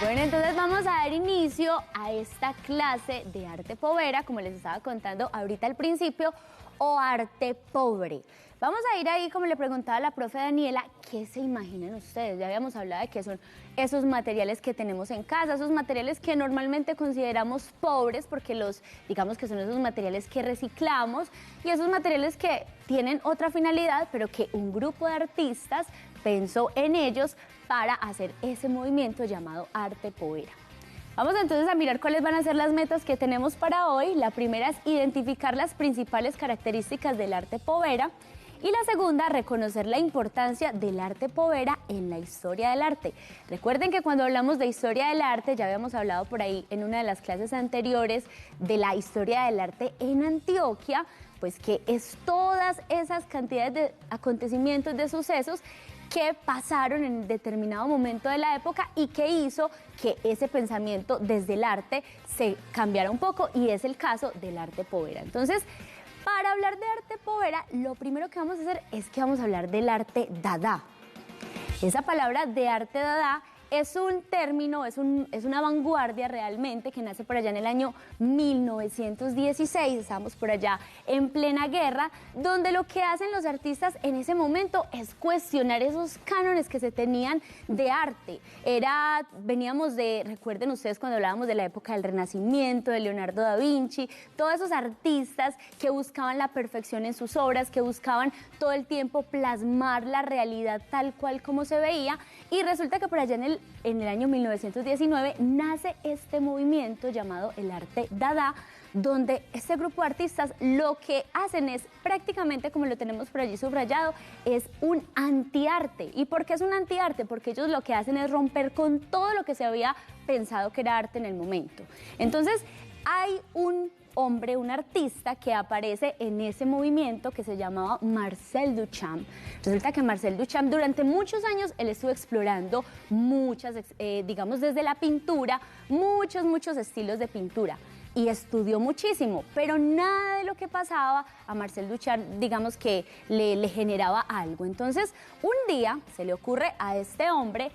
Bueno, entonces vamos a dar inicio a esta clase de arte povera, como les estaba contando ahorita al principio, o arte pobre. Vamos a ir ahí, como le preguntaba la profe Daniela, ¿qué se imaginan ustedes? Ya habíamos hablado de que son esos materiales que tenemos en casa, esos materiales que normalmente consideramos pobres porque digamos que son esos materiales que reciclamos y esos materiales que tienen otra finalidad, pero que un grupo de artistas pensó en ellos para hacer ese movimiento llamado arte povera. Vamos entonces a mirar cuáles van a ser las metas que tenemos para hoy. La primera es identificar las principales características del arte povera. Y la segunda, reconocer la importancia del arte povera en la historia del arte. Recuerden que cuando hablamos de historia del arte, ya habíamos hablado por ahí en una de las clases anteriores de la historia del arte en Antioquia, pues que es todas esas cantidades de acontecimientos, de sucesos que pasaron en determinado momento de la época y que hizo que ese pensamiento desde el arte se cambiara un poco, y es el caso del arte povera. Entonces, para hablar de arte povera, lo primero que vamos a hacer es que vamos a hablar del arte dada. Esa palabra de arte dada es un término, es una vanguardia realmente que nace por allá en el año 1916, estamos por allá en plena guerra, donde lo que hacen los artistas en ese momento es cuestionar esos cánones que se tenían de arte. Veníamos de, recuerden ustedes cuando hablábamos de la época del Renacimiento, de Leonardo da Vinci, todos esos artistas que buscaban la perfección en sus obras, que buscaban todo el tiempo plasmar la realidad tal cual como se veía, y resulta que por allá en el año 1919 nace este movimiento llamado el arte dada, donde este grupo de artistas lo que hacen es prácticamente, como lo tenemos por allí subrayado, es un antiarte. ¿Y por qué es un antiarte? Porque ellos lo que hacen es romper con todo lo que se había pensado que era arte en el momento. Entonces, hay un hombre, un artista que aparece en ese movimiento que se llamaba Marcel Duchamp. Resulta que Marcel Duchamp durante muchos años él estuvo explorando digamos desde la pintura, muchos estilos de pintura, y estudió muchísimo, pero nada de lo que pasaba a Marcel Duchamp, digamos que le generaba algo. Entonces, un día se le ocurre a este hombre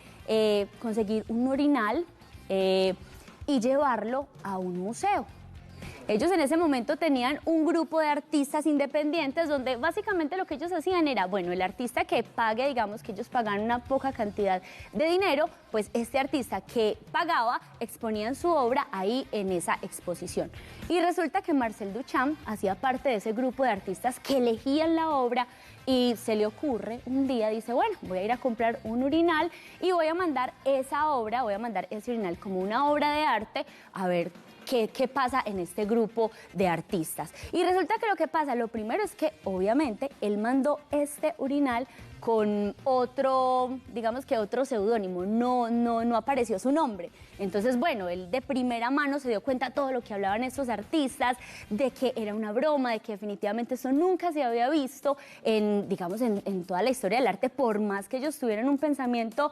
conseguir un urinal y llevarlo a un museo. Ellos en ese momento tenían un grupo de artistas independientes donde básicamente lo que ellos hacían era, bueno, el artista que pague, digamos que ellos pagaban una poca cantidad de dinero, pues este artista que pagaba exponían su obra ahí en esa exposición. Y resulta que Marcel Duchamp hacía parte de ese grupo de artistas que elegían la obra, y se le ocurre un día, dice, bueno, voy a ir a comprar un urinal y voy a mandar esa obra, voy a mandar ese urinal como una obra de arte, a ver qué pasa en este grupo de artistas. Y resulta que lo que pasa, lo primero es que obviamente él mandó este urinal con otro, digamos que otro seudónimo, no apareció su nombre. Entonces, bueno, él de primera mano se dio cuenta de todo lo que hablaban estos artistas, de que era una broma, de que definitivamente eso nunca se había visto digamos, en toda la historia del arte, por más que ellos tuvieran un pensamiento,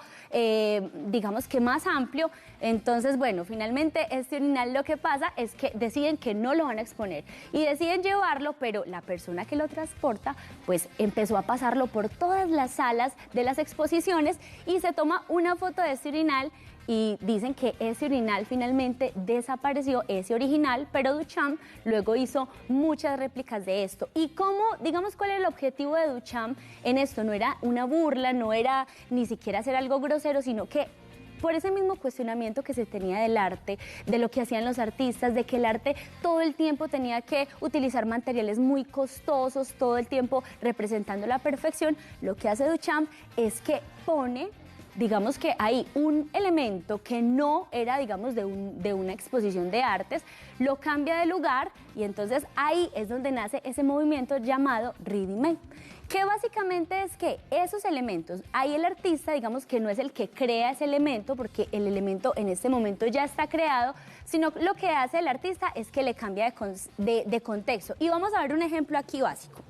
digamos que más amplio. Entonces, bueno, finalmente este urinal, lo que pasa es que deciden que no lo van a exponer y deciden llevarlo, pero la persona que lo transporta, pues empezó a pasarlo por todas las salas de las exposiciones y se toma una foto de este urinal, y dicen que ese urinal finalmente desapareció, ese original, pero Duchamp luego hizo muchas réplicas de esto. Y cómo, digamos, cuál era el objetivo de Duchamp en esto, no era una burla, no era ni siquiera hacer algo grosero, sino que por ese mismo cuestionamiento que se tenía del arte, de lo que hacían los artistas, de que el arte todo el tiempo tenía que utilizar materiales muy costosos, todo el tiempo representando la perfección, lo que hace Duchamp es que pone, digamos que hay un elemento que no era, digamos, de una exposición de artes, lo cambia de lugar, y entonces ahí es donde nace ese movimiento llamado ready-made, que básicamente es que esos elementos, ahí el artista, digamos que no es el que crea ese elemento, porque el elemento en este momento ya está creado, sino lo que hace el artista es que le cambia de contexto. Y vamos a ver un ejemplo aquí básico.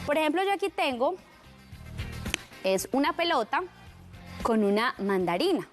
Por ejemplo, yo aquí tengo, es una pelota con una mandarina.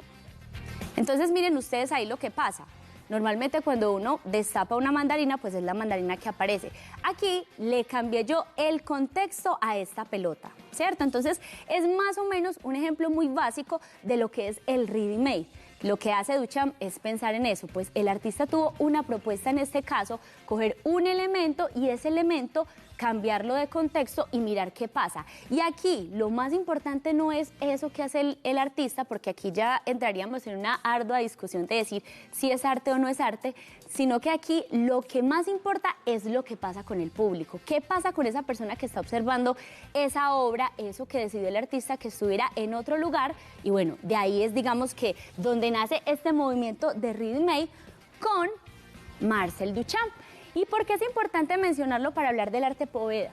Entonces miren ustedes ahí lo que pasa. Normalmente cuando uno destapa una mandarina, pues es la mandarina que aparece. Aquí le cambié yo el contexto a esta pelota, ¿cierto? Entonces es más o menos un ejemplo muy básico de lo que es el ready-made. lo que hace Duchamp es pensar en eso, pues el artista tuvo una propuesta en este caso, coger un elemento y ese elemento cambiarlo de contexto y mirar qué pasa. Y aquí lo más importante no es eso que hace el artista, porque aquí ya entraríamos en una ardua discusión de decir si es arte o no es arte, sino que aquí lo que más importa es lo que pasa con el público. ¿Qué pasa con esa persona que está observando esa obra, eso que decidió el artista que estuviera en otro lugar? Y bueno, de ahí es, digamos, que donde nace este movimiento de Ready Made con Marcel Duchamp. ¿Y por qué es importante mencionarlo para hablar del arte povera?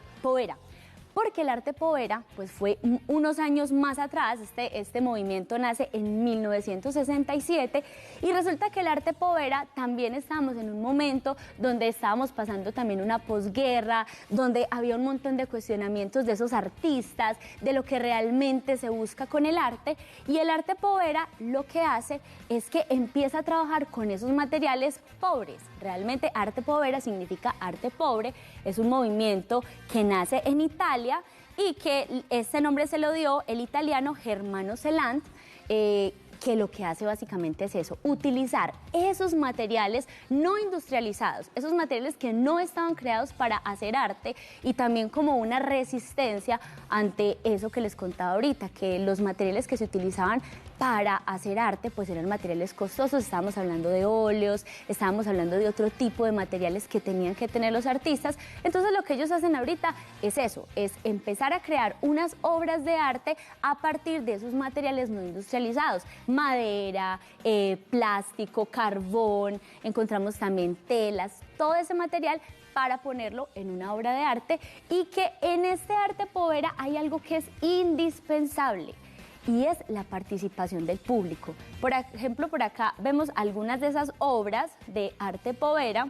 Porque el arte povera pues fue unos años más atrás, este movimiento nace en 1967 y resulta que el arte povera también estábamos en un momento donde estábamos pasando también una posguerra, donde había un montón de cuestionamientos de esos artistas, de lo que realmente se busca con el arte, y el arte povera lo que hace es que empieza a trabajar con esos materiales pobres. Realmente arte povera significa arte pobre, es un movimiento que nace en Italia y que este nombre se lo dio el italiano Germano Celant, que lo que hace básicamente es eso, utilizar esos materiales no industrializados, esos materiales que no estaban creados para hacer arte, y también como una resistencia ante eso que les contaba ahorita, que los materiales que se utilizaban para hacer arte pues eran materiales costosos. Estábamos hablando de óleos, estábamos hablando de otro tipo de materiales que tenían que tener los artistas. Entonces lo que ellos hacen ahorita es eso, es empezar a crear unas obras de arte a partir de esos materiales no industrializados, madera, plástico, carbón, encontramos también telas, todo ese material para ponerlo en una obra de arte, y que en este arte povera hay algo que es indispensable, y es la participación del público. Por ejemplo, por acá vemos algunas de esas obras de arte povera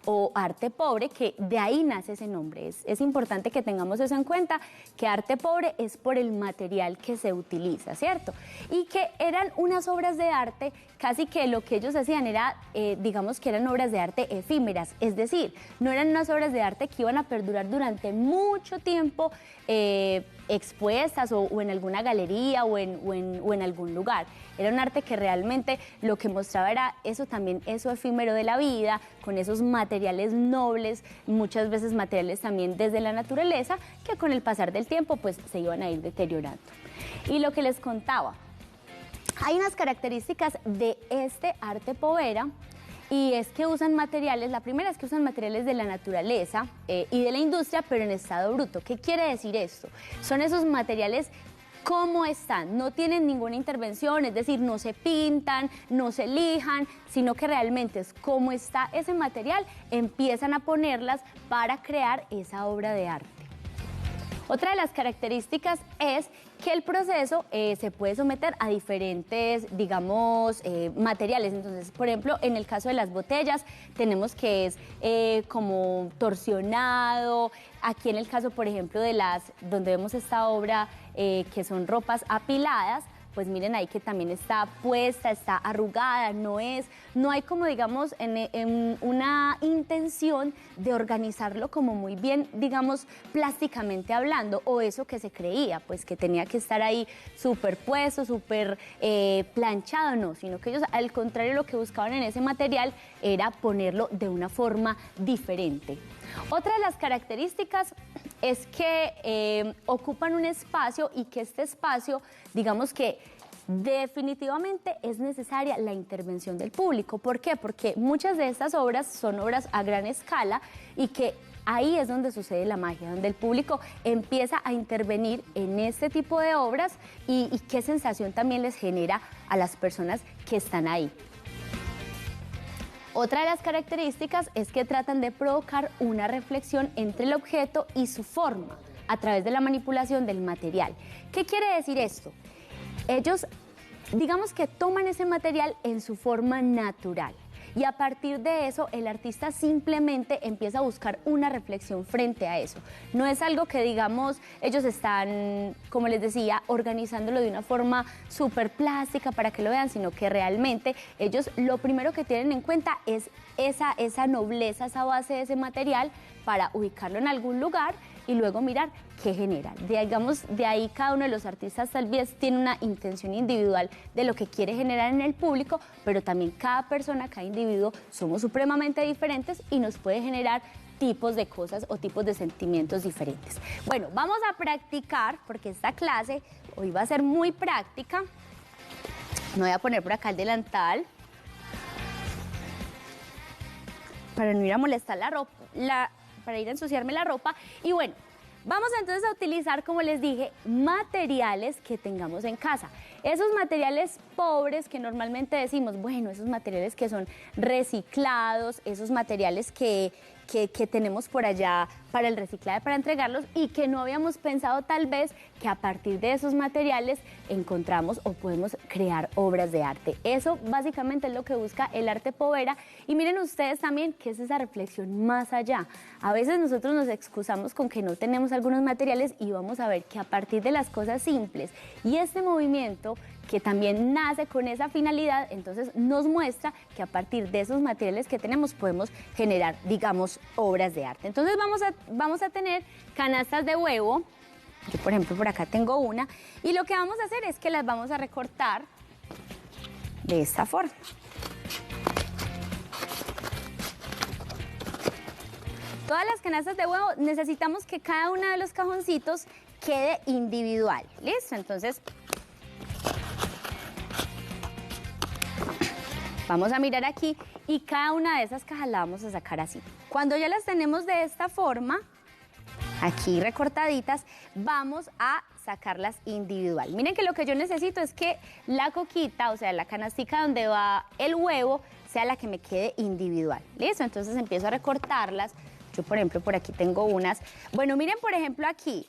o arte pobre, que de ahí nace ese nombre. Es importante que tengamos eso en cuenta, que arte pobre es por el material que se utiliza, ¿cierto? Y que eran unas obras de arte, casi que lo que ellos hacían era, digamos que eran obras de arte efímeras, es decir, no eran unas obras de arte que iban a perdurar durante mucho tiempo expuestas o en alguna galería o en algún lugar. Era un arte que realmente lo que mostraba era eso también, eso efímero de la vida, con esos materiales nobles, muchas veces materiales también desde la naturaleza, que con el pasar del tiempo pues se iban a ir deteriorando. Y lo que les contaba, hay unas características de este arte povera, y es que usan materiales, la primera es que usan materiales de la naturaleza y de la industria, pero en estado bruto. ¿Qué quiere decir esto? Son esos materiales como están, no tienen ninguna intervención, es decir, no se pintan, no se lijan, sino que realmente es como está ese material, empiezan a ponerlas para crear esa obra de arte. Otra de las características es que el proceso se puede someter a diferentes, digamos, materiales. Entonces, por ejemplo, en el caso de las botellas, tenemos que es como torsionado. Aquí en el caso, por ejemplo, de donde vemos esta obra, que son ropas apiladas, pues miren ahí que también está puesta, está arrugada, no hay como digamos en una intención de organizarlo como muy bien, digamos, plásticamente hablando, o eso que se creía, pues que tenía que estar ahí súper puesto, súper planchado, no, sino que ellos al contrario lo que buscaban en ese material era ponerlo de una forma diferente. Otra de las características es que ocupan un espacio, y que este espacio, digamos que definitivamente es necesaria la intervención del público. ¿Por qué? Porque muchas de estas obras son obras a gran escala, y que ahí es donde sucede la magia, donde el público empieza a intervenir en este tipo de obras y qué sensación también les genera a las personas que están ahí. Otra de las características es que tratan de provocar una reflexión entre el objeto y su forma a través de la manipulación del material. ¿Qué quiere decir esto? Ellos, digamos que toman ese material en su forma natural, y a partir de eso el artista simplemente empieza a buscar una reflexión frente a eso. No es algo que, digamos, ellos están, como les decía, organizándolo de una forma súper plástica para que lo vean, sino que realmente ellos lo primero que tienen en cuenta es esa nobleza, esa base de ese material, para ubicarlo en algún lugar y luego mirar qué genera. Digamos, de ahí cada uno de los artistas tal vez tiene una intención individual de lo que quiere generar en el público, pero también cada persona, cada individuo somos supremamente diferentes y nos puede generar tipos de cosas o tipos de sentimientos diferentes. Bueno, vamos a practicar porque esta clase hoy va a ser muy práctica. Me voy a poner por acá el delantal para no ir a molestar la ropa, para ir a ensuciarme la ropa. Y bueno, vamos entonces a utilizar, como les dije, materiales que tengamos en casa. Esos materiales pobres que normalmente decimos, bueno, esos materiales que son reciclados, esos materiales que tenemos por allá para el reciclaje, para entregarlos y que no habíamos pensado tal vez que a partir de esos materiales encontramos o podemos crear obras de arte. Eso básicamente es lo que busca el arte povera y miren ustedes también que es esa reflexión más allá. A veces nosotros nos excusamos con que no tenemos algunos materiales y vamos a ver que a partir de las cosas simples y este movimiento que también nace con esa finalidad, entonces nos muestra que a partir de esos materiales que tenemos podemos generar, digamos, obras de arte. Entonces vamos a tener canastas de huevo, yo por ejemplo por acá tengo una, y lo que vamos a hacer es que las vamos a recortar de esta forma. Todas las canastas de huevo necesitamos que cada uno de los cajoncitos quede individual, ¿listo? Entonces vamos a mirar aquí y cada una de esas cajas la vamos a sacar así. Cuando ya las tenemos de esta forma, aquí recortaditas, vamos a sacarlas individual. Miren que lo que yo necesito es que la coquita, o sea, la canastica donde va el huevo, sea la que me quede individual. ¿Listo? Entonces empiezo a recortarlas. Yo, por ejemplo, por aquí tengo unas. Bueno, miren, por ejemplo, aquí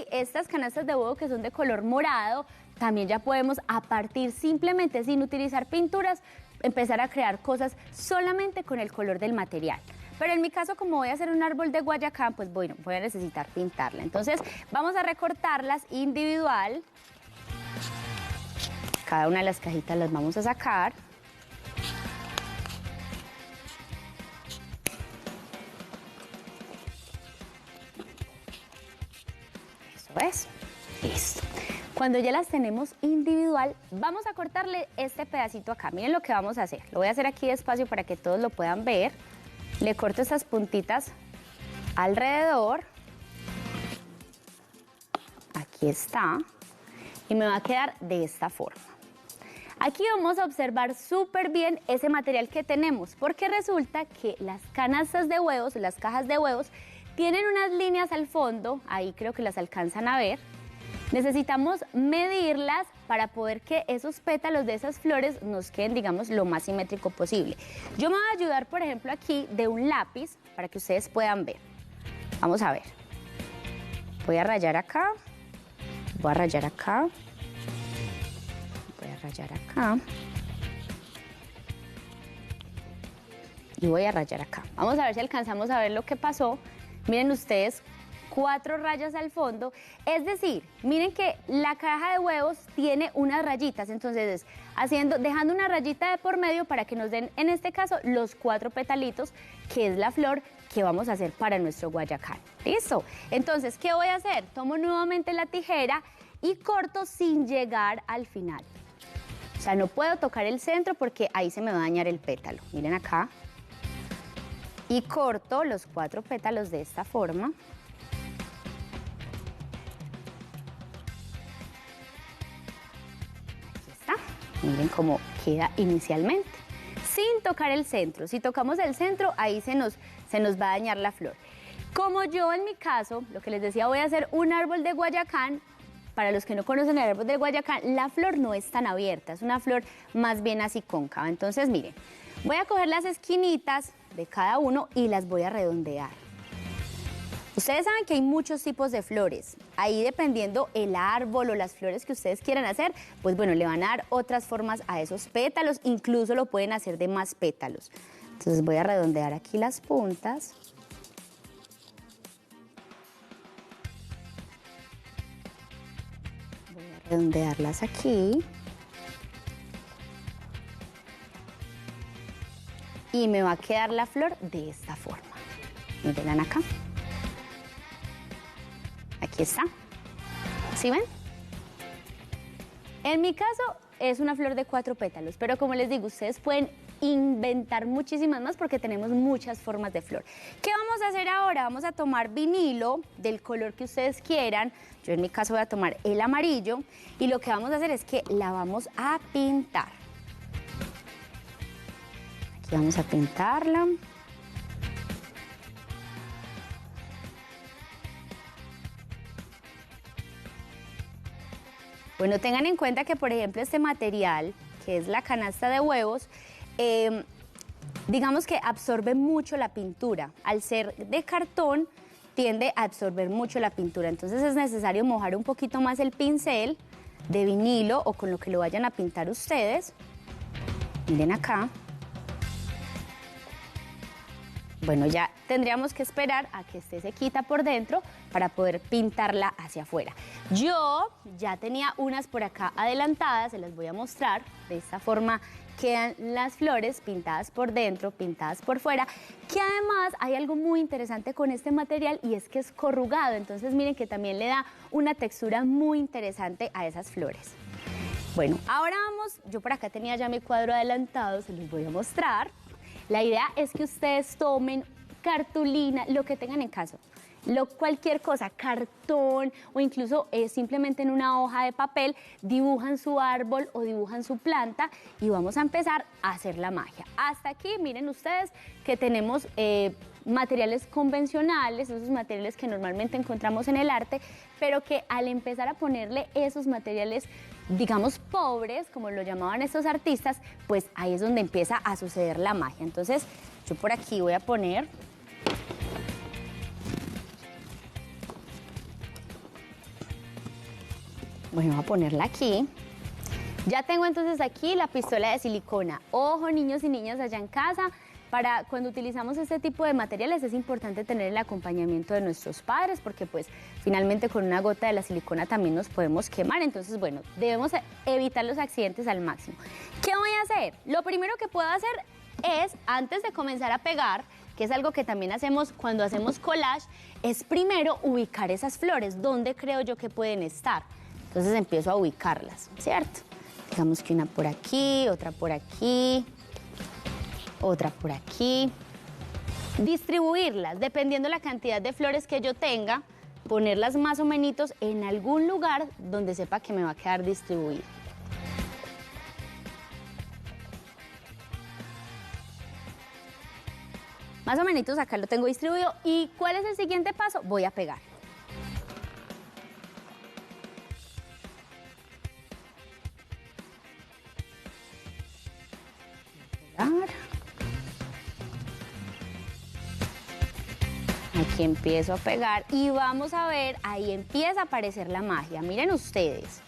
estas canastas de huevo que son de color morado, también ya podemos, a partir simplemente sin utilizar pinturas, empezar a crear cosas solamente con el color del material. Pero en mi caso, como voy a hacer un árbol de Guayacán, pues bueno, voy a necesitar pintarla. Entonces, vamos a recortarlas individual. Cada una de las cajitas las vamos a sacar. Eso es. Listo. Cuando ya las tenemos individual, vamos a cortarle este pedacito acá. Miren lo que vamos a hacer. Lo voy a hacer aquí despacio para que todos lo puedan ver. Le corto estas puntitas alrededor. Aquí está. Y me va a quedar de esta forma. Aquí vamos a observar súper bien ese material que tenemos, porque resulta que las canastas de huevos, las cajas de huevos, tienen unas líneas al fondo, ahí creo que las alcanzan a ver. Necesitamos medirlas para poder que esos pétalos de esas flores nos queden, digamos, lo más simétrico posible. Yo me voy a ayudar, por ejemplo, aquí de un lápiz para que ustedes puedan ver. Vamos a ver. Voy a rayar acá, voy a rayar acá, voy a rayar acá y voy a rayar acá. Vamos a ver si alcanzamos a ver lo que pasó. Miren ustedes, 4 rayas al fondo, es decir, miren que la caja de huevos tiene unas rayitas, entonces dejando una rayita de por medio para que nos den, en este caso, los 4 petalitos, que es la flor que vamos a hacer para nuestro Guayacán. ¿Listo? Entonces, ¿qué voy a hacer? Tomo nuevamente la tijera y corto sin llegar al final. O sea, no puedo tocar el centro porque ahí se me va a dañar el pétalo. Miren acá. Y corto los 4 pétalos de esta forma. Miren cómo queda inicialmente, sin tocar el centro. Si tocamos el centro, ahí se nos va a dañar la flor. Como yo en mi caso, lo que les decía, voy a hacer un árbol de Guayacán. Para los que no conocen el árbol de Guayacán, la flor no es tan abierta, es una flor más bien así cóncava. Entonces, miren, voy a coger las esquinitas de cada uno y las voy a redondear. Ustedes saben que hay muchos tipos de flores. Ahí dependiendo el árbol o las flores que ustedes quieran hacer, pues bueno, le van a dar otras formas a esos pétalos, incluso lo pueden hacer de más pétalos. Entonces voy a redondear aquí las puntas. Voy a redondearlas aquí. Y me va a quedar la flor de esta forma. Miren acá. Aquí está. ¿Sí ven? En mi caso es una flor de 4 pétalos, pero como les digo, ustedes pueden inventar muchísimas más porque tenemos muchas formas de flor. ¿Qué vamos a hacer ahora? Vamos a tomar vinilo del color que ustedes quieran. Yo en mi caso voy a tomar el amarillo y lo que vamos a hacer es que la vamos a pintar. Aquí vamos a pintarla. Bueno, tengan en cuenta que, por ejemplo, este material, que es la canasta de huevos, digamos que absorbe mucho la pintura. Al ser de cartón, tiende a absorber mucho la pintura. Entonces es necesario mojar un poquito más el pincel de vinilo o con lo que lo vayan a pintar ustedes. Miren acá. Bueno, ya tendríamos que esperar a que esté sequita por dentro para poder pintarla hacia afuera. Yo ya tenía unas por acá adelantadas, se las voy a mostrar. De esta forma quedan las flores pintadas por dentro, pintadas por fuera, que además hay algo muy interesante con este material y es que es corrugado. Entonces miren que también le da una textura muy interesante a esas flores. Bueno, ahora vamos, yo por acá tenía ya mi cuadro adelantado, se los voy a mostrar. La idea es que ustedes tomen cartulina, lo que tengan en casa, cualquier cosa, cartón o incluso simplemente en una hoja de papel, dibujan su árbol o dibujan su planta y vamos a empezar a hacer la magia. Hasta aquí, miren ustedes que tenemos materiales convencionales, esos materiales que normalmente encontramos en el arte, pero que al empezar a ponerle esos materiales, digamos, pobres, como lo llamaban estos artistas, pues ahí es donde empieza a suceder la magia. Entonces, yo por aquí voy a poner... Bueno, voy a ponerla aquí. Ya tengo entonces aquí la pistola de silicona. Ojo, niños y niñas allá en casa, para cuando utilizamos este tipo de materiales es importante tener el acompañamiento de nuestros padres porque pues finalmente con una gota de la silicona también nos podemos quemar. Entonces, bueno, debemos evitar los accidentes al máximo. ¿Qué voy a hacer? Lo primero que puedo hacer es, antes de comenzar a pegar, que es algo que también hacemos cuando hacemos collage, es primero ubicar esas flores. ¿Dónde creo yo que pueden estar? Entonces empiezo a ubicarlas, ¿cierto? Digamos que una por aquí, otra por aquí, otra por aquí. Distribuirlas, dependiendo la cantidad de flores que yo tenga, ponerlas más o menos en algún lugar donde sepa que me va a quedar distribuido. Más o menos acá lo tengo distribuido. ¿Y cuál es el siguiente paso? Voy a pegar. Aquí empiezo a pegar y vamos a ver, ahí empieza a aparecer la magia. Miren ustedes,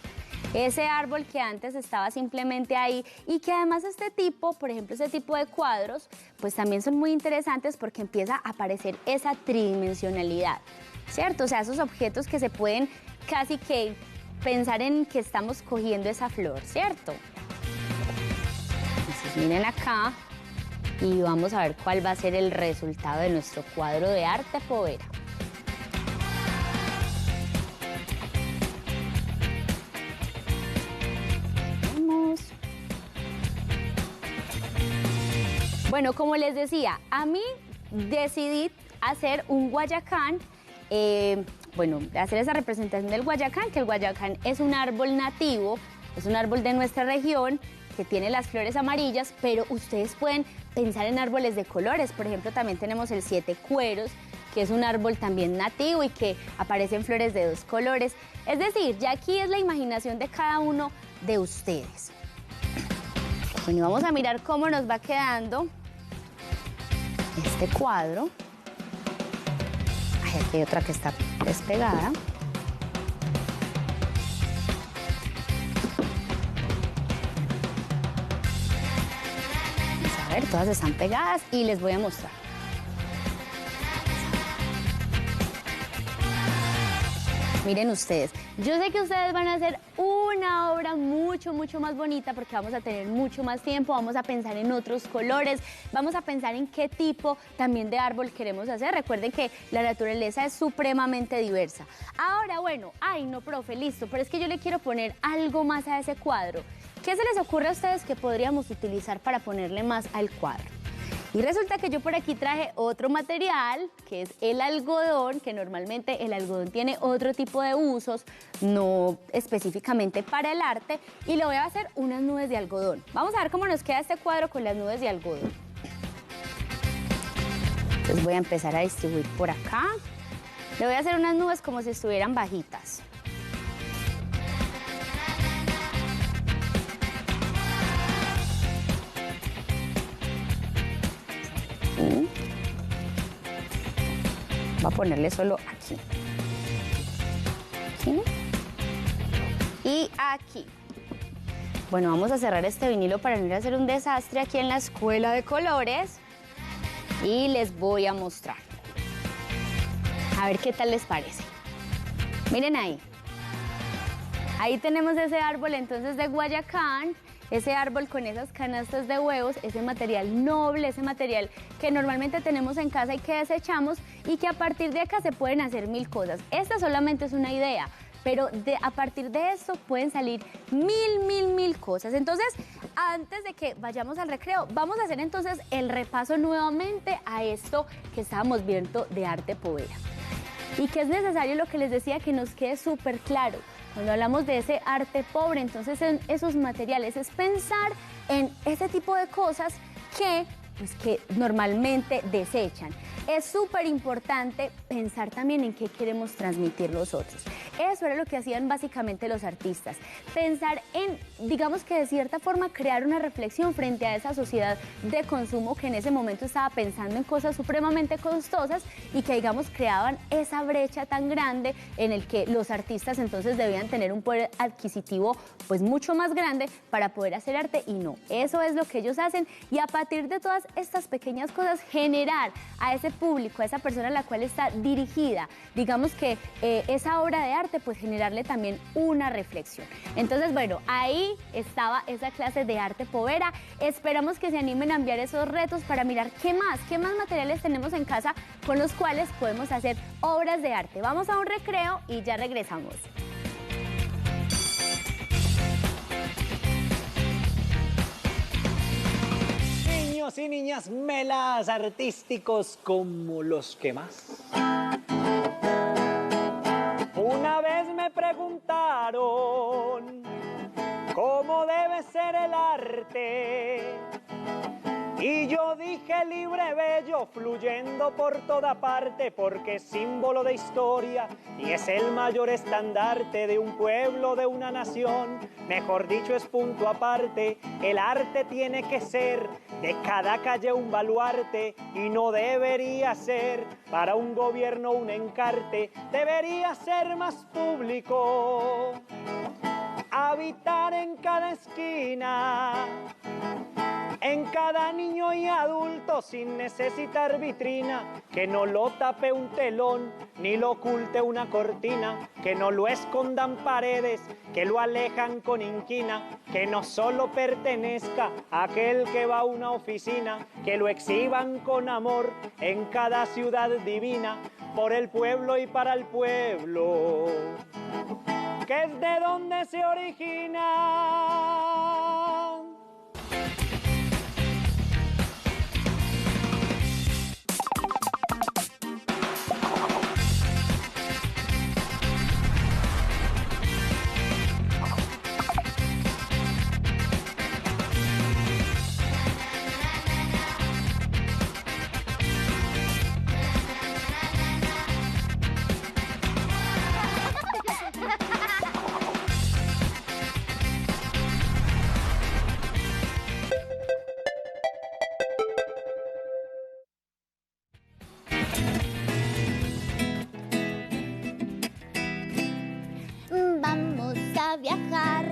ese árbol que antes estaba simplemente ahí y que además este tipo, por ejemplo, este tipo de cuadros, pues también son muy interesantes porque empieza a aparecer esa tridimensionalidad, ¿cierto? O sea, esos objetos que se pueden casi que pensar en que estamos cogiendo esa flor, ¿cierto? Entonces miren acá. Y vamos a ver cuál va a ser el resultado de nuestro cuadro de arte povera. Vamos. Bueno, como les decía, a mí decidí hacer un guayacán, hacer esa representación del guayacán, que el guayacán es un árbol nativo, es un árbol de nuestra región, que tiene las flores amarillas, pero ustedes pueden pensar en árboles de colores. Por ejemplo, también tenemos el 7 cueros, que es un árbol también nativo y que aparecen flores de 2 colores. Es decir, ya aquí es la imaginación de cada uno de ustedes. Bueno, y vamos a mirar cómo nos va quedando este cuadro. Ay, aquí hay otra que está despegada. A ver, todas están pegadas y les voy a mostrar. Miren ustedes, yo sé que ustedes van a hacer una obra mucho más bonita porque vamos a tener mucho más tiempo, vamos a pensar en otros colores, vamos a pensar en qué tipo también de árbol queremos hacer. Recuerden que la naturaleza es supremamente diversa. Ahora, bueno, ay no, profe, listo, pero es que yo le quiero poner algo más a ese cuadro. ¿Qué se les ocurre a ustedes que podríamos utilizar para ponerle más al cuadro? Y resulta que yo por aquí traje otro material, que es el algodón, que normalmente el algodón tiene otro tipo de usos, no específicamente para el arte, y le voy a hacer unas nubes de algodón. Vamos a ver cómo nos queda este cuadro con las nubes de algodón. Entonces voy a empezar a distribuir por acá. Le voy a hacer unas nubes como si estuvieran bajitas. Voy a ponerle solo aquí. Aquí. Y aquí. Bueno, vamos a cerrar este vinilo para no ir a hacer un desastre aquí en la escuela de colores. Y les voy a mostrar. A ver qué tal les parece. Miren ahí. Ahí tenemos ese árbol entonces de Guayacán. Ese árbol con esas canastas de huevos, ese material noble, ese material que normalmente tenemos en casa y que desechamos y que a partir de acá se pueden hacer mil cosas. Esta solamente es una idea, pero a partir de esto pueden salir mil cosas. Entonces, antes de que vayamos al recreo, vamos a hacer entonces el repaso nuevamente a esto que estábamos viendo de arte povera. Y que es necesario, lo que les decía, que nos quede súper claro. Cuando hablamos de ese arte pobre, entonces en esos materiales es pensar en ese tipo de cosas que normalmente desechan. Es súper importante pensar también en qué queremos transmitir nosotros. Eso era lo que hacían básicamente los artistas. Pensar en, digamos que de cierta forma, crear una reflexión frente a esa sociedad de consumo que en ese momento estaba pensando en cosas supremamente costosas y que, digamos, creaban esa brecha tan grande en el que los artistas entonces debían tener un poder adquisitivo pues mucho más grande para poder hacer arte, y no. Eso es lo que ellos hacen, y a partir de todas estas pequeñas cosas generar a ese público, a esa persona a la cual está dirigida, digamos que esa obra de arte, pues generarle también una reflexión. Entonces, bueno, ahí estaba esa clase de arte povera. Esperamos que se animen a enviar esos retos para mirar qué más materiales tenemos en casa con los cuales podemos hacer obras de arte. Vamos a un recreo y ya regresamos. Niños y niñas melas artísticos como los que más. Una vez me preguntaron cómo debe ser el arte, y yo dije libre, bello, fluyendo por toda parte, porque es símbolo de historia y es el mayor estandarte de un pueblo, de una nación. Mejor dicho, es punto aparte. El arte tiene que ser de cada calle un baluarte, y no debería ser para un gobierno un encarte. Debería ser más público, habitar en cada esquina, en cada niño y adulto, sin necesitar vitrina, que no lo tape un telón, ni lo oculte una cortina, que no lo escondan paredes, que lo alejan con inquina, que no solo pertenezca a aquel que va a una oficina, que lo exhiban con amor en cada ciudad divina, por el pueblo y para el pueblo, que es de donde se origina. Vamos a viajar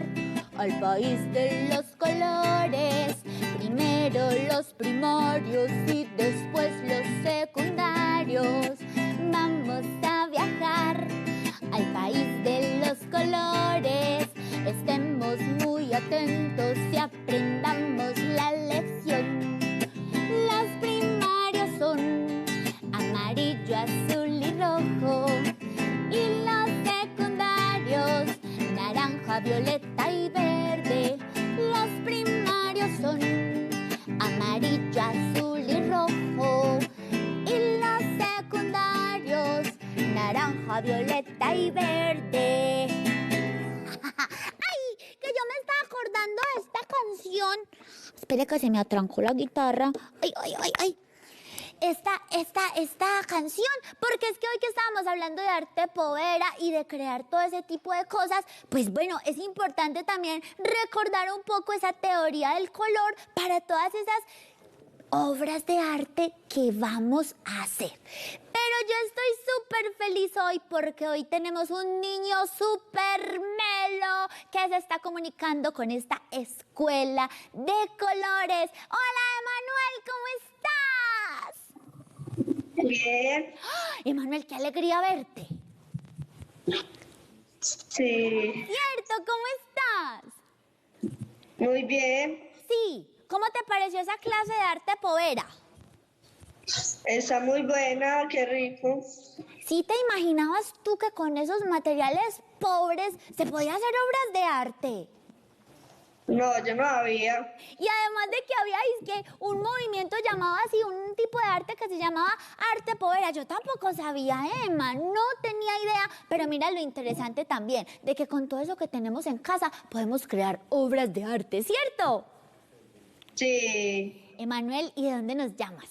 al país de los colores. Primero los primarios y después los secundarios. Vamos a viajar al país azul y rojo. Y los secundarios, naranja, violeta y verde. Los primarios son amarillo, azul y rojo. Y los secundarios, naranja, violeta y verde. ¡Ay! Que yo me estaba acordando de esta canción. Espere que se me atrancó la guitarra. ¡Ay, ay, ay, ay! Esta canción, porque es que hoy que estábamos hablando de arte povera y de crear todo ese tipo de cosas, pues bueno, es importante también recordar un poco esa teoría del color para todas esas obras de arte que vamos a hacer. Pero yo estoy súper feliz hoy porque hoy tenemos un niño súper melo que se está comunicando con esta escuela de colores. Hola, Emanuel, ¿cómo estás? Bien, Emanuel, qué alegría verte. sí, ¿Cierto? ¿Cómo estás? muy bien. Sí. ¿Cómo te pareció esa clase de arte povera? Está muy buena, qué rico. ¿Sí te imaginabas tú que con esos materiales pobres se podía hacer obras de arte? No, yo no había. Y además de que había que un movimiento llamado así, un tipo de arte que se llamaba arte povera. Yo tampoco sabía, Emma, no tenía idea. Pero mira lo interesante también, de que con todo eso que tenemos en casa podemos crear obras de arte, ¿cierto? Sí, Emanuel, ¿y de dónde nos llamas?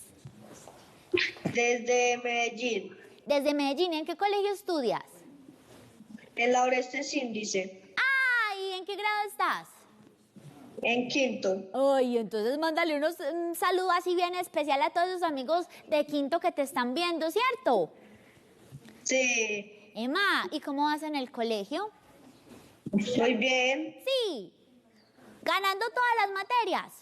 desde Medellín, Desde Medellín. ¿En qué colegio estudias? en la Orestes Índice, ¿Y en qué grado estás? en quinto. Ay, entonces mándale un saludo así bien especial a todos los amigos de quinto que te están viendo, ¿cierto? Sí, Emma, ¿y cómo vas en el colegio? muy bien. Sí, ganando todas las materias.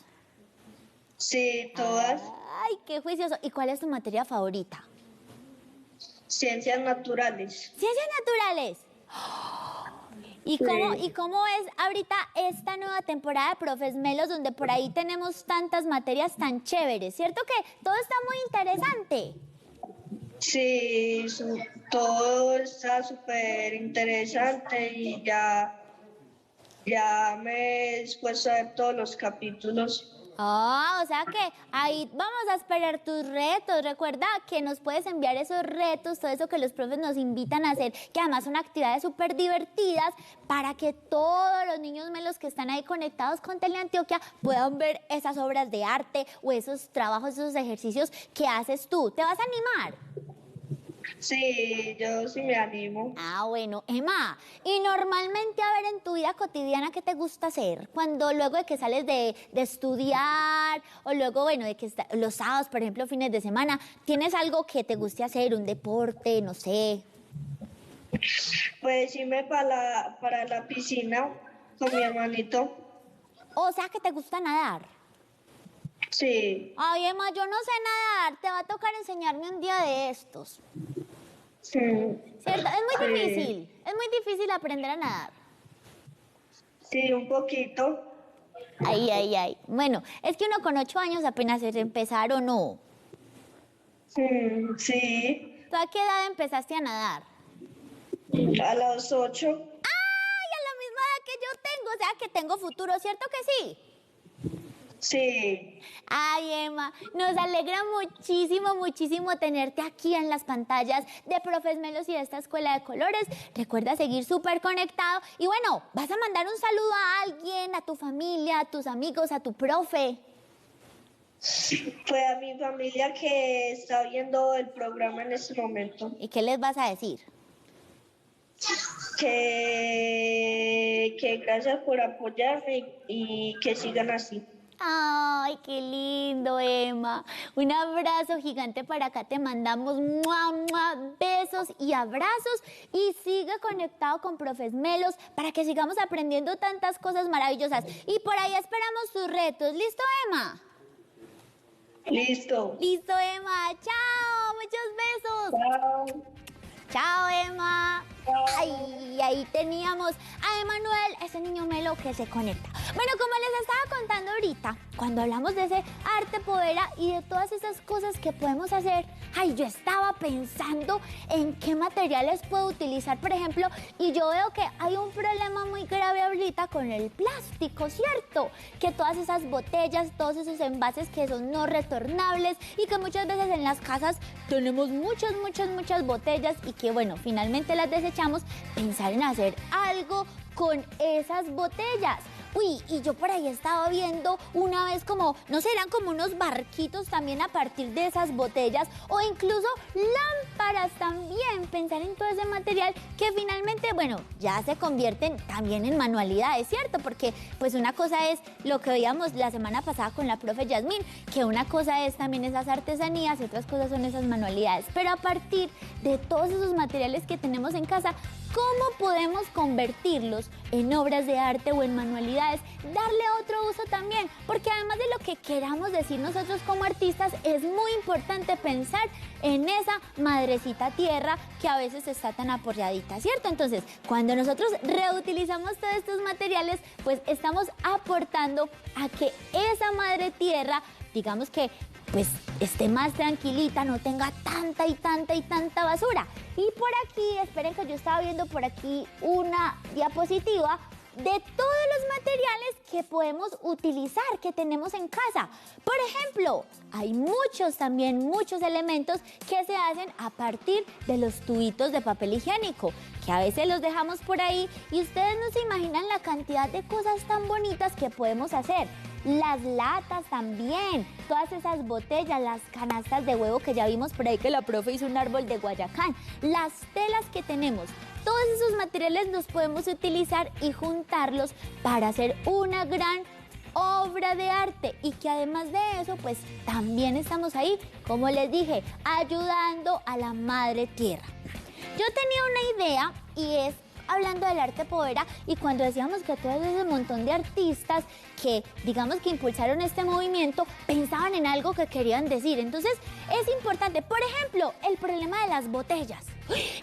Sí, todas. Ay, qué juicioso. ¿Y cuál es tu materia favorita? Ciencias naturales. Ciencias naturales. ¿Y cómo es ahorita esta nueva temporada de Profes Melos, donde por ahí tenemos tantas materias tan chéveres? ¿Cierto que todo está muy interesante? Sí, todo está súper interesante y ya me he dispuesto a ver todos los capítulos. O sea que ahí vamos a esperar tus retos. Recuerda que nos puedes enviar esos retos, todo eso que los profes nos invitan a hacer, que además son actividades súper divertidas para que todos los niños melos que están ahí conectados con Teleantioquia puedan ver esas obras de arte o esos trabajos, esos ejercicios que haces tú. ¿Te vas a animar? Sí, yo sí me animo. Bueno, Emma, y normalmente, a ver, en tu vida cotidiana, ¿qué te gusta hacer? Cuando luego de que sales de estudiar, o luego, bueno, de que los sábados, por ejemplo, fines de semana, ¿tienes algo que te guste hacer, un deporte, no sé? Pues irme para la piscina con mi hermanito. O sea, que te gusta nadar. Sí, Ay, Emma, yo no sé nadar, te va a tocar enseñarme un día de estos. sí, ¿Cierto? Es muy difícil aprender a nadar. sí, un poquito. Ay. Bueno, es que uno con 8 años apenas es empezar, ¿o no? Sí, ¿Tú a qué edad empezaste a nadar? a las 8. ¡Ay, a la misma edad que yo tengo! O sea, que tengo futuro, ¿cierto que sí? Sí, Ay, Emma, nos alegra muchísimo tenerte aquí en las pantallas de Profes Melos y de esta Escuela de Colores. Recuerda seguir súper conectado. Y bueno, vas a mandar un saludo a alguien, a tu familia, a tus amigos, a tu profe. fue a mi familia que está viendo el programa en este momento. ¿Y qué les vas a decir? Que gracias por apoyarme y que sigan así. Ay, qué lindo, Emma. Un abrazo gigante para acá. Te mandamos besos y abrazos. Y sigue conectado con Profes Melos para que sigamos aprendiendo tantas cosas maravillosas. Y por ahí esperamos tus retos. ¿Listo, Emma? Listo. Listo, Emma. Chao. Muchos besos. Chao. Chao, Emma. Ay, ahí teníamos a Emanuel, ese niño melo que se conecta. Bueno, como les estaba contando ahorita, cuando hablamos de ese arte povera y de todas esas cosas que podemos hacer, ay, yo estaba pensando en qué materiales puedo utilizar, por ejemplo, y yo veo que hay un problema muy grave ahorita con el plástico, ¿cierto? Que todas esas botellas, todos esos envases que son no retornables y que muchas veces en las casas tenemos muchas botellas y que, bueno, finalmente las desechamos, pensar en hacer algo con esas botellas. Uy, y yo por ahí estaba viendo una vez como, no sé, eran como unos barquitos también a partir de esas botellas o incluso lámparas también, pensar en todo ese material que finalmente, bueno, ya se convierten también en manualidades, ¿cierto? Porque pues una cosa es lo que veíamos la semana pasada con la profe Yasmín, que una cosa es también esas artesanías y otras cosas son esas manualidades, pero a partir de todos esos materiales que tenemos en casa, ¿cómo podemos convertirlos en obras de arte o en manualidades? Darle otro uso también, porque además de lo que queramos decir nosotros como artistas, es muy importante pensar en esa madrecita tierra que a veces está tan aporreadita, ¿cierto? Entonces, cuando nosotros reutilizamos todos estos materiales, pues estamos aportando a que esa madre tierra, digamos que pues esté más tranquilita, no tenga tanta basura. Y por aquí, esperen que yo estaba viendo por aquí una diapositiva de todos los materiales que podemos utilizar, que tenemos en casa. Por ejemplo, hay muchos elementos que se hacen a partir de los tubitos de papel higiénico, que a veces los dejamos por ahí y ustedes no se imaginan la cantidad de cosas tan bonitas que podemos hacer. Las latas también, todas esas botellas, las canastas de huevo que ya vimos por ahí que la profe hizo un árbol de Guayacán, las telas que tenemos, todos esos materiales los podemos utilizar y juntarlos para hacer una gran obra de arte y que además de eso, pues también estamos ahí, como les dije, ayudando a la madre tierra. Yo tenía una idea y es hablando del arte povera y cuando decíamos que todo ese montón de artistas que digamos que impulsaron este movimiento pensaban en algo que querían decir. Entonces es importante, por ejemplo, el problema de las botellas.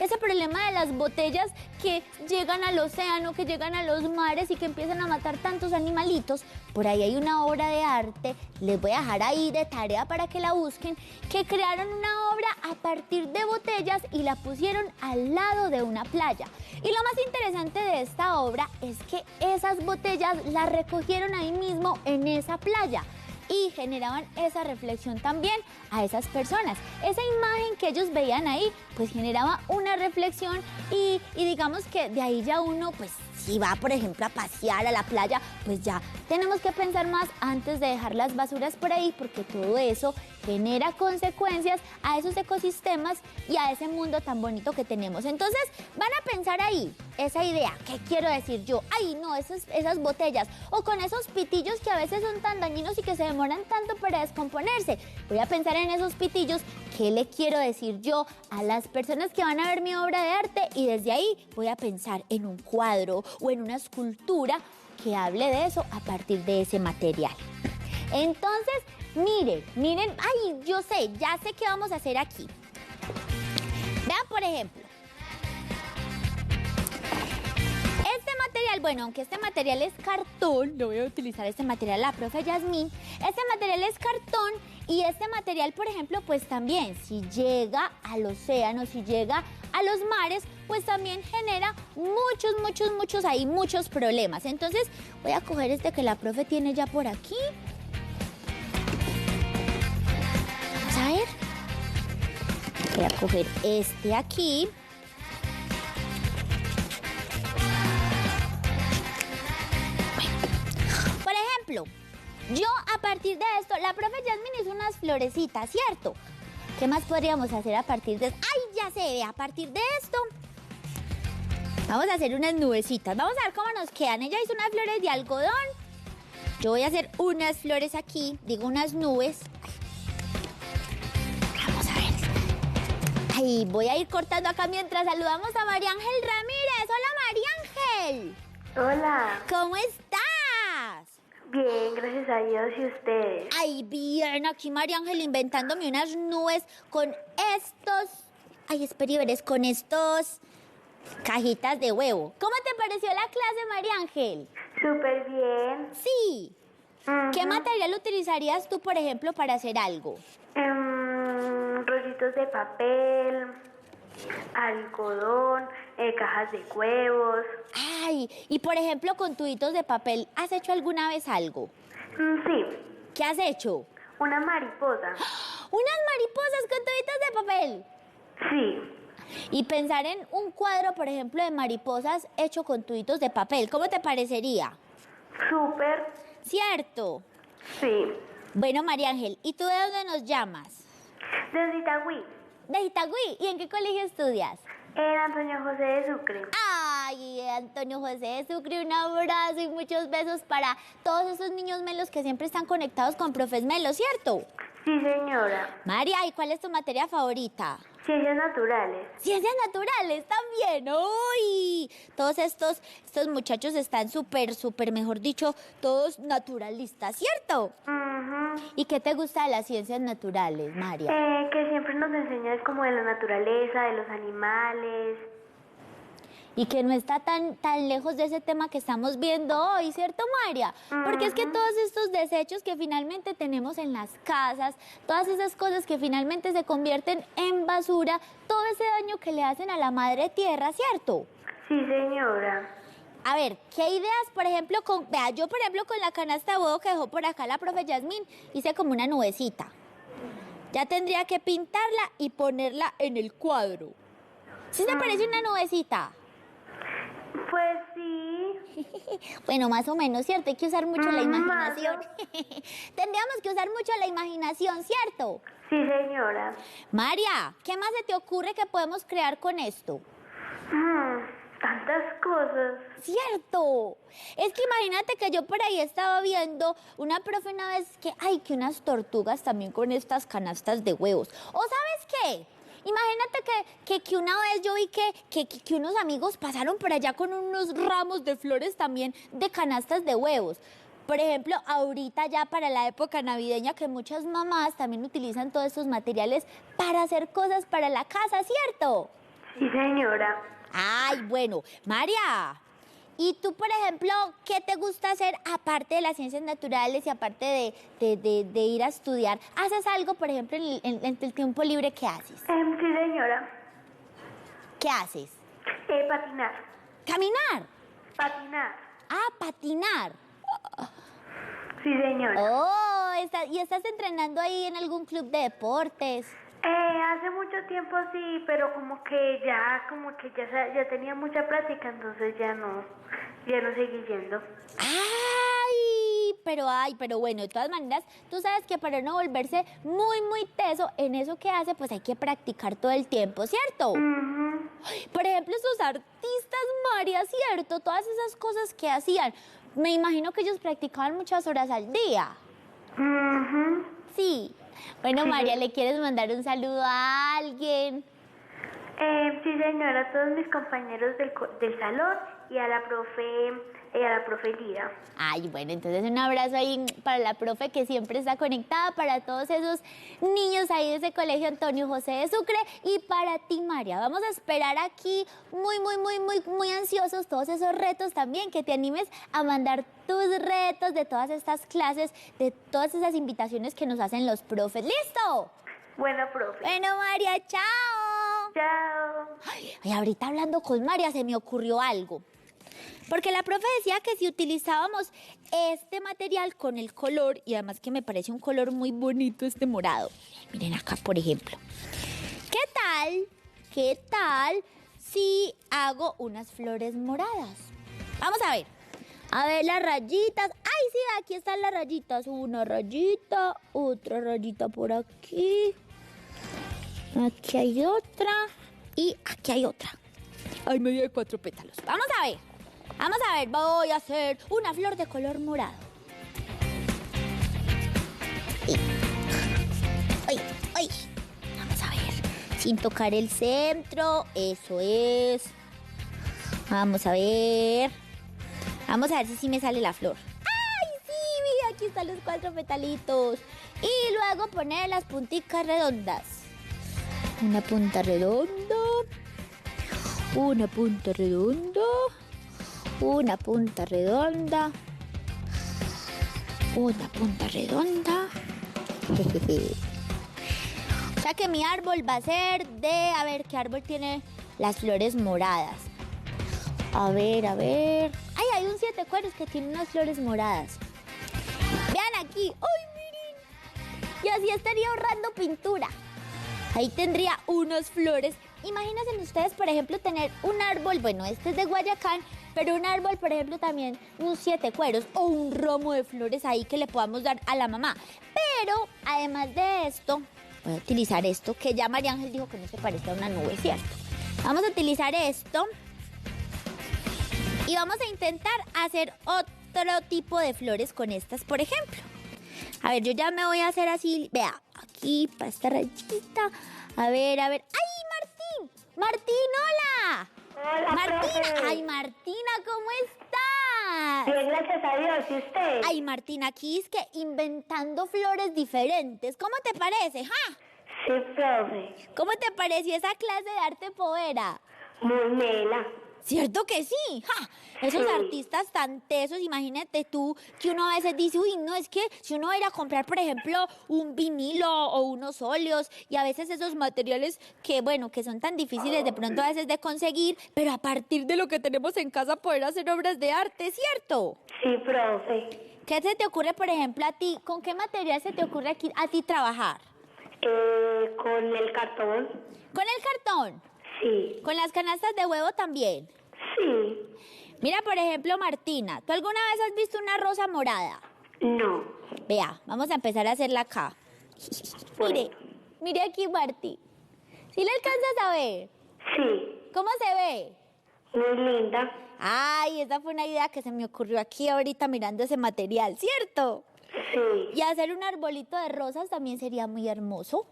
Ese problema de las botellas que llegan al océano, que llegan a los mares y que empiezan a matar tantos animalitos. Por ahí hay una obra de arte, les voy a dejar ahí de tarea para que la busquen, que crearon una obra a partir de botellas y la pusieron al lado de una playa. Y lo más interesante de esta obra es que esas botellas las recogieron ahí mismo en esa playa y generaban esa reflexión también a esas personas. Esa imagen que ellos veían ahí, pues generaba una reflexión y digamos que de ahí ya uno, pues si va, por ejemplo, a pasear a la playa, pues ya tenemos que pensar más antes de dejar las basuras por ahí, porque todo eso genera consecuencias a esos ecosistemas y a ese mundo tan bonito que tenemos. Entonces, van a pensar ahí esa idea, ¿qué quiero decir yo? Ay, no, esas botellas, o con esos pitillos que a veces son tan dañinos y que se demoran tanto para descomponerse. Voy a pensar en esos pitillos, ¿qué le quiero decir yo a las personas que van a ver mi obra de arte? Y desde ahí voy a pensar en un cuadro o en una escultura que hable de eso a partir de ese material. Entonces, miren, ay, yo sé, ya sé qué vamos a hacer aquí. Vean, por ejemplo, este material, bueno, aunque este material es cartón, lo voy a utilizar este material la profe Yasmín, este material es cartón y este material, por ejemplo, pues también, si llega al océano, si llega a los mares, pues también genera muchos problemas. Entonces, voy a coger este que la profe tiene ya por aquí. Vamos a ver. Voy a coger este aquí. Por ejemplo, yo a partir de esto, la profe Yasmín hizo unas florecitas, ¿cierto? ¿Qué más podríamos hacer a partir de esto? ¡Ay, ya sé! A partir de esto, vamos a hacer unas nubecitas. Vamos a ver cómo nos quedan. Ella hizo unas flores de algodón. Yo voy a hacer unas flores aquí, digo unas nubes. Vamos a ver. Ay, voy a ir cortando acá mientras saludamos a María Ángel Ramírez. ¡Hola, María Ángel! Hola. ¿Cómo estás? Bien, gracias a Dios. ¿Y ustedes? Ay, bien, aquí María Ángel inventándome unas nubes con estos... Ay, espera y verás, con estos... Cajitas de huevo. ¿Cómo te pareció la clase, María Ángel? Súper bien. Sí. ¿Qué material utilizarías tú, por ejemplo, para hacer algo? Rollitos de papel, algodón, cajas de huevos. Ay, y por ejemplo, con tubitos de papel, ¿has hecho alguna vez algo? Sí, ¿Qué has hecho? una mariposa. ¡Unas mariposas con tubitos de papel! Sí, Y pensar en un cuadro, por ejemplo, de mariposas hecho con tubitos de papel, ¿cómo te parecería? súper. ¿Cierto? Sí. Bueno, María Ángel, ¿y tú de dónde nos llamas? Desde Itagüí, De Itagüí. ¿Y en qué colegio estudias? en Antonio José de Sucre. Ay, Antonio José de Sucre, un abrazo y muchos besos para todos esos niños melos que siempre están conectados con Profes Melo, ¿cierto? Sí, señora. María, ¿y cuál es tu materia favorita? Ciencias naturales. Ciencias naturales también. ¡Uy! Todos estos muchachos están súper, mejor dicho, todos naturalistas, ¿cierto? Ujú. ¿Y qué te gusta de las ciencias naturales, María? Que siempre nos enseña es como de la naturaleza, de los animales. Y que no está tan lejos de ese tema que estamos viendo hoy, ¿cierto, María? Porque es que todos estos desechos que finalmente tenemos en las casas, todas esas cosas que finalmente se convierten en basura, todo ese daño que le hacen a la madre tierra, ¿cierto? Sí, señora. A ver, ¿qué ideas, por ejemplo, vea, yo, por ejemplo, con la canasta de huevo que dejó por acá la profe Yasmín, hice como una nubecita. Ya tendría que pintarla y ponerla en el cuadro. ¿Sí te parece una nubecita? Pues sí. Bueno, más o menos, ¿cierto? Hay que usar mucho la Más imaginación. Tendríamos que usar mucho la imaginación, ¿cierto? Sí, señora. María, ¿qué más se te ocurre que podemos crear con esto? Tantas cosas. ¡Cierto! Es que imagínate que yo por ahí estaba viendo una profe una vez que unas tortugas también con estas canastas de huevos. ¿O sabes qué? Imagínate que una vez yo vi que unos amigos pasaron por allá con unos ramos de flores también de canastas de huevos. Por ejemplo, ahorita ya para la época navideña que muchas mamás también utilizan todos estos materiales para hacer cosas para la casa, ¿cierto? Sí, señora. Ay, bueno, María, ¿y tú, por ejemplo, qué te gusta hacer aparte de las ciencias naturales y aparte de ir a estudiar? ¿Haces algo, por ejemplo, en el tiempo libre que haces? Sí, señora. ¿Qué haces? Patinar. ¿Caminar? Patinar. Ah, patinar. Sí, señora. Oh, ¿y estás entrenando ahí en algún club de deportes? Hace mucho tiempo sí, pero como que ya tenía mucha práctica, entonces ya no seguí yendo. Pero bueno, de todas maneras, tú sabes que para no volverse muy teso en eso que hace, pues hay que practicar todo el tiempo, ¿cierto? Ujú. Por ejemplo, esos artistas, María, ¿cierto? Todas esas cosas que hacían. Me imagino que ellos practicaban muchas horas al día. Ujú. Sí. Bueno, María, ¿le quieres mandar un saludo a alguien? Sí, señora, a todos mis compañeros del salón y a la profe Lida. Ay, bueno, entonces un abrazo ahí para la profe que siempre está conectada, para todos esos niños ahí de ese colegio Antonio José de Sucre y para ti, María. Vamos a esperar aquí muy ansiosos todos esos retos también, que te animes a mandar tus retos de todas estas clases, de todas esas invitaciones que nos hacen los profes. ¿Listo? Bueno, profe. Bueno, María, chao. Chao. Ay, ahorita hablando con María se me ocurrió algo. Porque la profe decía que si utilizábamos este material con el color, y además que me parece un color muy bonito este morado. Miren acá, por ejemplo. ¿Qué tal si hago unas flores moradas? Vamos a ver. A ver las rayitas. ¡Ay, sí! Aquí están las rayitas. Una rayita, otra rayita por aquí. Aquí hay otra. Y aquí hay otra. Hay medio de 4 pétalos. Vamos a ver. Voy a hacer una flor de color morado. ¡Ay! Vamos a ver. Sin tocar el centro. Eso es. Vamos a ver si sí me sale la flor. ¡Ay, sí! Mira, aquí están los 4 petalitos. Y luego poner las punticas redondas. Una punta redonda. Una punta redonda. Una punta redonda. Una punta redonda. O sea que mi árbol va a ser de... A ver, ¿qué árbol tiene las flores moradas? A ver. ¡Ay, hay un 7 cueros que tiene unas flores moradas! Vean aquí. ¡Ay, miren! Y así estaría ahorrando pintura. Ahí tendría unas flores. Imagínense ustedes, por ejemplo, tener un árbol, bueno, este es de Guayacán, pero un árbol, por ejemplo, también un 7 cueros o un ramo de flores ahí que le podamos dar a la mamá. Pero, además de esto, voy a utilizar esto, que ya María Ángel dijo que no se parece a una nube, ¿cierto? Vamos a utilizar esto y vamos a intentar hacer otro tipo de flores con estas, por ejemplo. A ver, yo ya me voy a hacer así, vea, aquí para esta rayita. A ver. ¡Ay, Martín! ¡Martín, hola! Hola, Martina, profe. ay, Martina, ¿cómo estás? Bien, gracias a Dios. ¿Y usted? Ay, Martina, aquí es que inventando flores diferentes. ¿Cómo te parece, ja? Sí, profe. ¿Cómo te pareció esa clase de arte povera? Muy mela. ¿Cierto que sí? ¡Ja! Esos Sí. artistas tan tesos, imagínate tú, que uno a veces dice, uy, no, es que si uno va a ir a comprar, por ejemplo, un vinilo o unos óleos, y a veces esos materiales que, bueno, que son tan difíciles de pronto a veces de conseguir, pero a partir de lo que tenemos en casa poder hacer obras de arte, ¿cierto? Sí, profe. ¿Qué se te ocurre, por ejemplo, a ti? ¿Con qué material se te ocurre aquí, a ti trabajar? Con el cartón. ¿Con el cartón? Sí. ¿Con las canastas de huevo también? Sí. Mira, por ejemplo, Martina, ¿tú alguna vez has visto una rosa morada? No. Vea, vamos a empezar a hacerla acá. Mire, mire aquí, Martí. ¿Sí la alcanzas a ver? Sí. ¿Cómo se ve? Muy linda. Ay, esa fue una idea que se me ocurrió aquí ahorita mirando ese material, ¿cierto? Sí. Y hacer un arbolito de rosas también sería muy hermoso.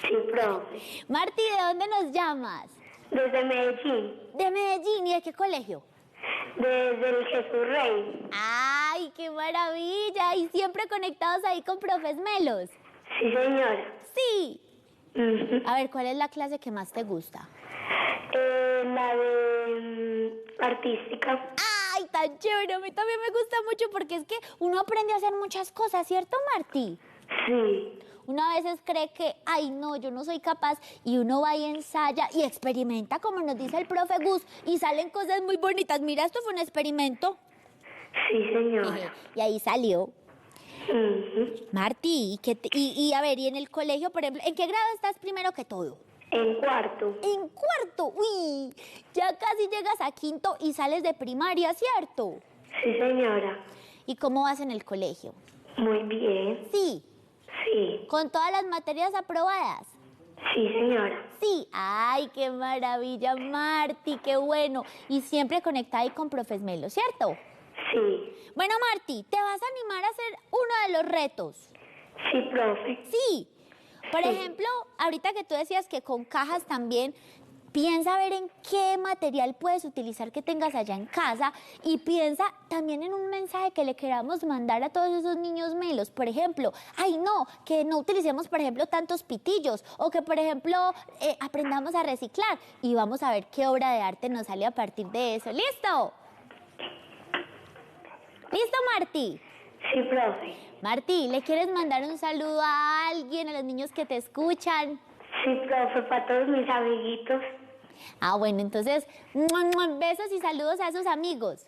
Sí, profe. Martí, ¿de dónde nos llamas? Desde Medellín. De Medellín, ¿y de qué colegio? Desde el Jesús Rey. ¡Ay, qué maravilla! Y siempre conectados ahí con profes Melos. Sí, señora. Sí. Ujú. A ver, ¿cuál es la clase que más te gusta? La de artística. ¡Ay, tan chévere! A mí también me gusta mucho porque es que uno aprende a hacer muchas cosas, ¿cierto, Martí? Sí. Uno a veces cree que, ay, no, yo no soy capaz, y uno va y ensaya y experimenta, como nos dice el profe Gus, y salen cosas muy bonitas. Mira, esto fue un experimento. Sí, señora. Y ahí salió. Ujú. Martí, y a ver, y en el colegio, por ejemplo, ¿en qué grado estás primero que todo? En cuarto. En cuarto. Uy, ya casi llegas a quinto y sales de primaria, ¿cierto? Sí, señora. ¿Y cómo vas en el colegio? Muy bien. Sí, Sí. con todas las materias aprobadas. Sí, señora. Sí, ay, qué maravilla, Marti, qué bueno. Y siempre conectada ahí con Profes Melo, ¿cierto? Sí. Bueno, Marti, ¿te vas a animar a hacer uno de los retos? Sí, profe. Sí. Por Sí. ejemplo, ahorita que tú decías que con cajas también, piensa ver en qué material puedes utilizar que tengas allá en casa y piensa también en un mensaje que le queramos mandar a todos esos niños melos. Por ejemplo, ay no, que no utilicemos, por ejemplo, tantos pitillos o que, por ejemplo, aprendamos a reciclar y vamos a ver qué obra de arte nos sale a partir de eso. ¿Listo? ¿Listo, Martí? Sí, profe. Martí, ¿le quieres mandar un saludo a alguien, a los niños que te escuchan? Sí, profe, para todos mis amiguitos. Ah, bueno, entonces, besos y saludos a esos amigos.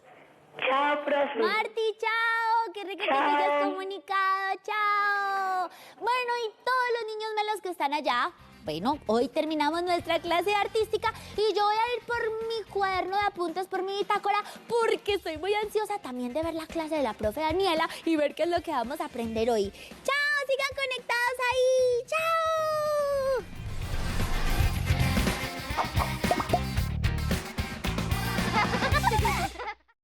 Chao, profe. Marti, chao, qué rico que te Chao. hayas comunicado, chao. Bueno, y todos los niños melos que están allá, bueno, hoy terminamos nuestra clase artística y yo voy a ir por mi cuaderno de apuntes, por mi bitácora, porque estoy muy ansiosa también de ver la clase de la profe Daniela y ver qué es lo que vamos a aprender hoy. Chao, sigan conectados ahí, chao.